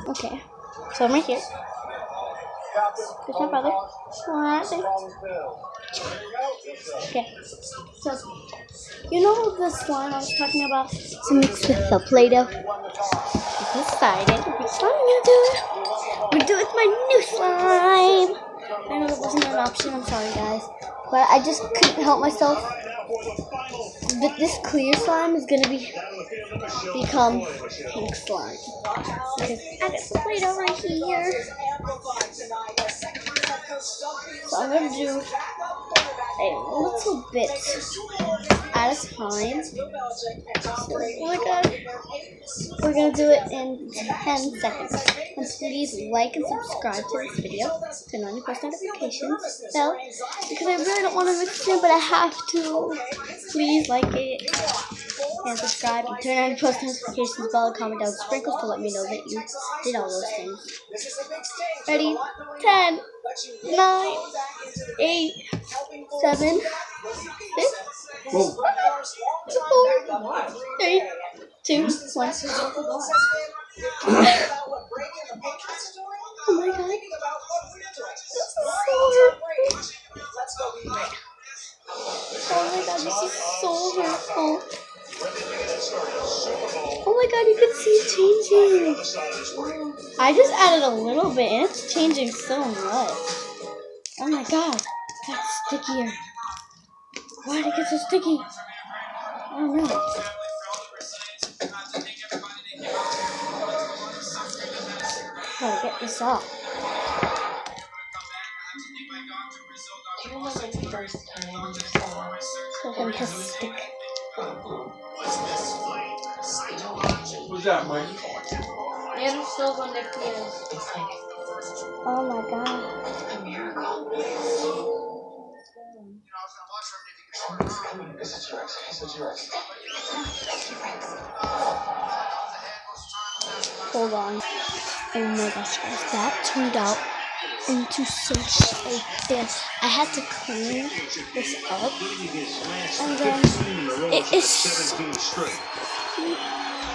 Okay, so I'm right here. There's my brother. Okay, so you know the slime I was talking about? It's mixed with the play-doe. I decided which slime I'm gonna do. I'm gonna do it with my new slime. I know that wasn't an option. I'm sorry, guys, but I just couldn't help myself. But this clear slime is gonna become pink slime because I got some play-doh right here. So I'm gonna do a little bit at a time. Oh my god. We're gonna do it in 10 seconds. And please like and subscribe to this video. Turn on your post notifications bell. Because I really don't want to mix it in, but I have to. Please like it and subscribe and turn on your post notifications bell and comment down sprinkles to let me know that you did all those things. Ready? 10, 9, 8, 7, 6, 5, 4, 3, 2, 1. Oh my god. This is so hurtful. Oh my god, this is so hurtful. Oh my god, you can see it changing. I just added a little bit and it's changing so much. Oh my god, that's stickier. Why did it get so sticky? I don't know. Gotta get this off. Do you remember the first time you saw So I'm gonna stick. Who's that, Mike? It's like Oh my god. a miracle. Someone's coming. Is it T-Rex? Is it T-Rex? Hold on. Oh my gosh, guys, that turned out into such a dance. I had to clean this up, and then it is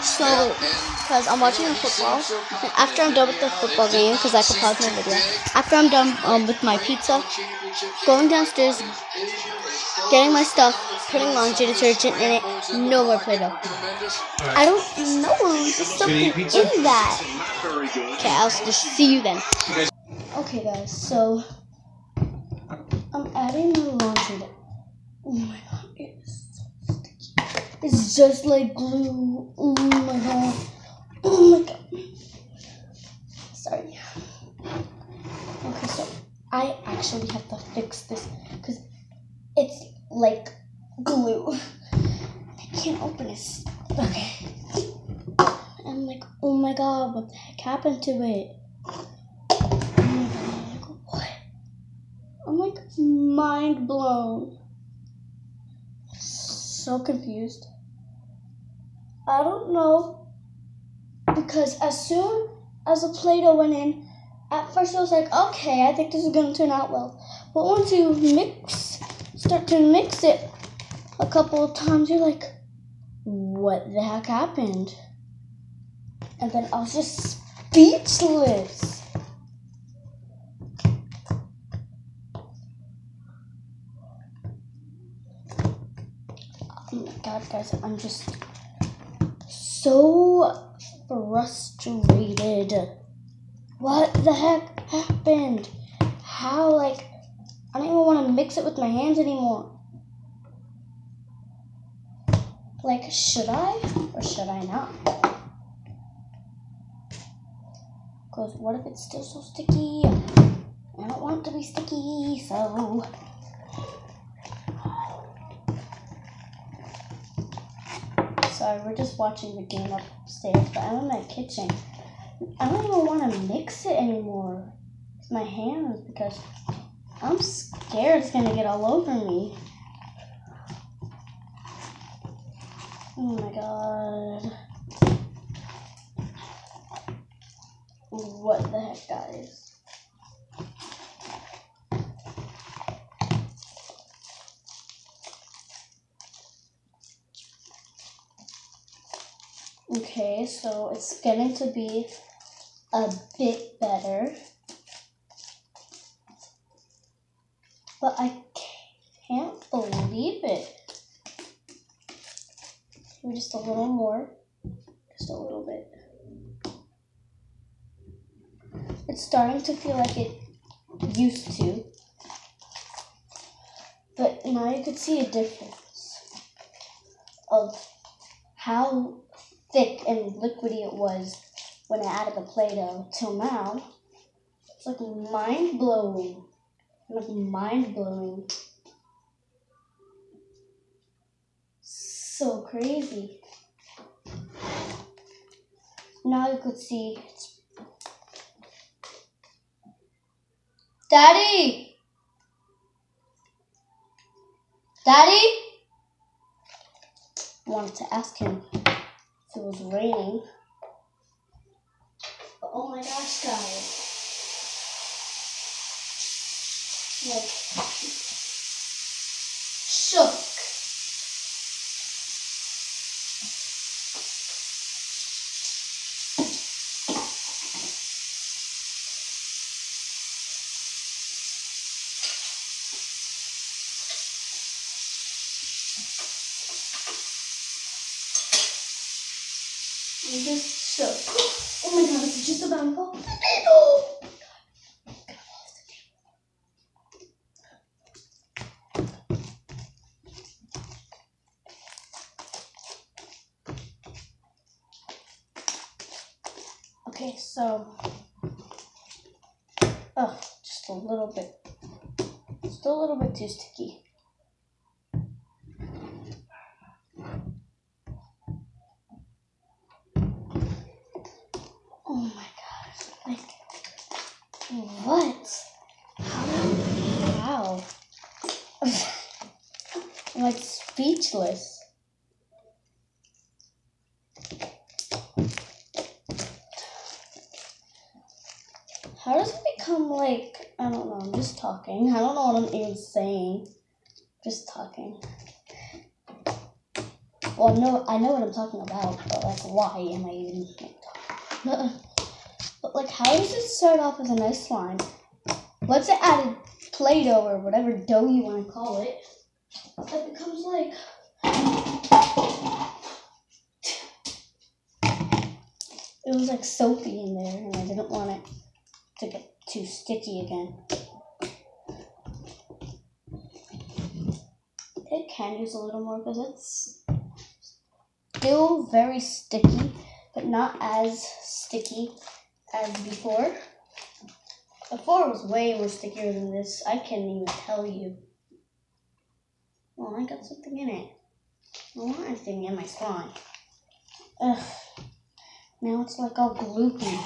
so, because I'm watching the football, and after I'm done with the football game, because I can pause my video, after I'm done with my pizza, going downstairs, getting my stuff, putting laundry detergent in it, no more Play-Doh. I don't know, there's something in that. Okay, I'll just see you then. Okay guys, so I'm adding the laundry. Oh my god, it's so sticky. It's just like glue. Oh my god. Oh my god. Sorry. Okay, so I actually have to fix this because it's like glue. I can't open this. Okay. I'm like, oh my god, what the heck happened to it? What? I'm like mind blown. So confused. I don't know. Because as soon as the Play-Doh went in, at first I was like, okay, I think this is going to turn out well. But once you start to mix it a couple of times, you're like, what the heck happened? And then I was just speechless. Oh my god, guys, I'm just so frustrated. What the heck happened? How, like, I don't even want to mix it with my hands anymore. Like, should I or should I not? Because what if it's still so sticky? I don't want it to be sticky, so... Sorry, we're just watching the game upstairs, but I'm in my kitchen. I don't even want to mix it anymore with my hands because I'm scared it's going to get all over me. Oh my god. What the heck, guys? Okay, so it's getting to be a bit better. But I can't believe it. Maybe just a little more. Just a little bit. It's starting to feel like it used to. But now you could see a difference of how thick and liquidy it was when I added the Play-Doh till now. It's like mind-blowing. Like mind-blowing. So crazy. Now you could see it's... Daddy! Daddy? I wanted to ask him if it was raining. But oh my gosh, guys. Like, shook. I'm just shook. Oh my god, it's just about to fall off the table. Okay, so, just a little bit too sticky. Oh my gosh, like, what? How? I'm like speechless. How does it become like, I don't know, I'm just talking. I don't know what I'm even saying. Just talking. Well, no, I know what I'm talking about, but like, why am I even talking? But like, how does it start off as a nice slime? Once it added Play-Doh or whatever dough you want to call it, it becomes like... It was like soapy in there, and I didn't want it to get too sticky again. It can use a little more because it's still very sticky, but not as sticky as before. Before it was way more stickier than this. I can't even tell you. Oh, I got something in it. I don't want anything in my slime. Ugh. Now it's like all gloopy.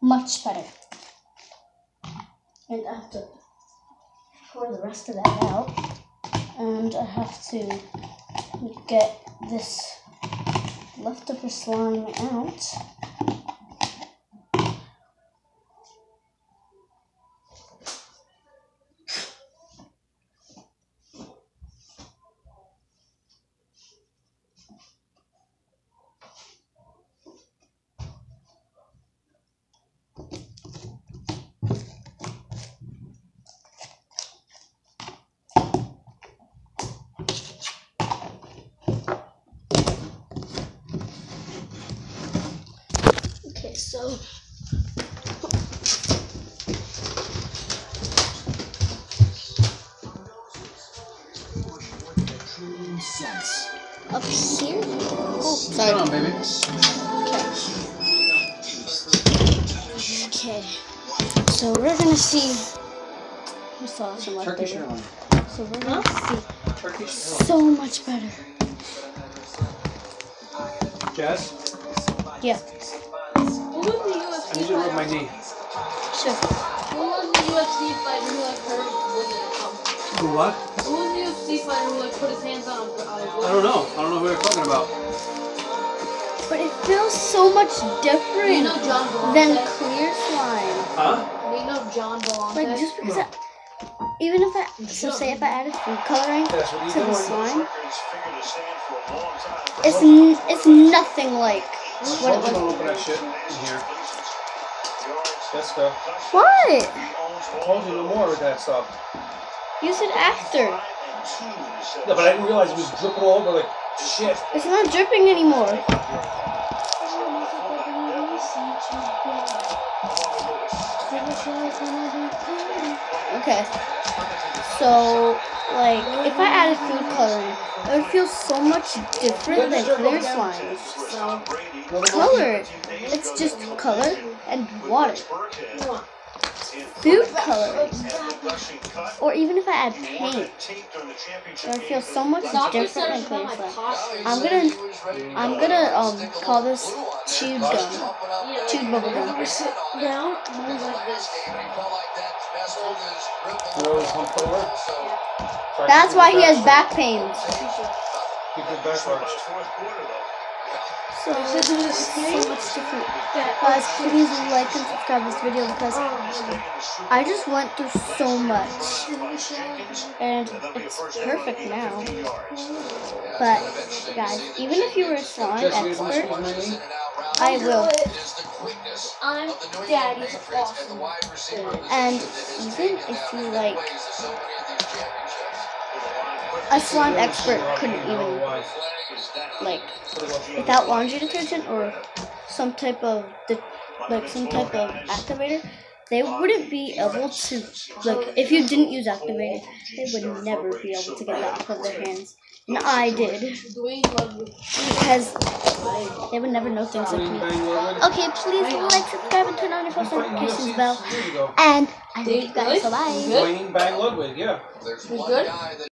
Much better. And I have to pour the rest of that out. And I have to get this leftover slime out. Okay, so up here. Oh, sorry. Come on, baby. Okay. So we're gonna see. We saw some left Turkish over. airline. So we're gonna see Turkish airline. so much better. Jess, Yeah. Who was the UFC I need you to rub my fighter? knee. Sure. Who was the UFC fighter who like hurt Who what? Who was the UFC fighter who like put his hands on him? I don't know. I don't know who you're talking about. But it feels so much different You know John Ball. than clear slime. Huh? You know John Ball. Like just because even if say if I added food coloring to That's what he's the doing. slime, it's nothing like what it Don't was. open that shit in here. That stuff. What? I told you no more with that stuff. You said after. No, but I didn't realize it was dripping all over like shit. It's not dripping anymore. Okay. So, like, if I added food coloring, it would feel so much different than clear slime. Color. It's just color and water. Food coloring. Or even if I add paint, it would feel so much different than clear slime. I'm gonna call this chewed gum. Chewed bubble gum. Down. Really humped over. That's why he has back pains. Keep it backwards. So much different. Guys, please like and subscribe this video because I just went through so much. And it's perfect now. But, guys, even if you were a slime expert, I will. I'm Daddy's awesome. And even if you like, a slime expert couldn't even, like, without laundry detergent or some type of activator, they wouldn't be able to, like, if you didn't use activator, they would never be able to get that off of their hands. And I did, because they would never know things like me. Okay, please like, subscribe, and turn on your post notifications bell. And I love you guys. Bye-bye. Wayne Bang Ludwig, yeah. You good?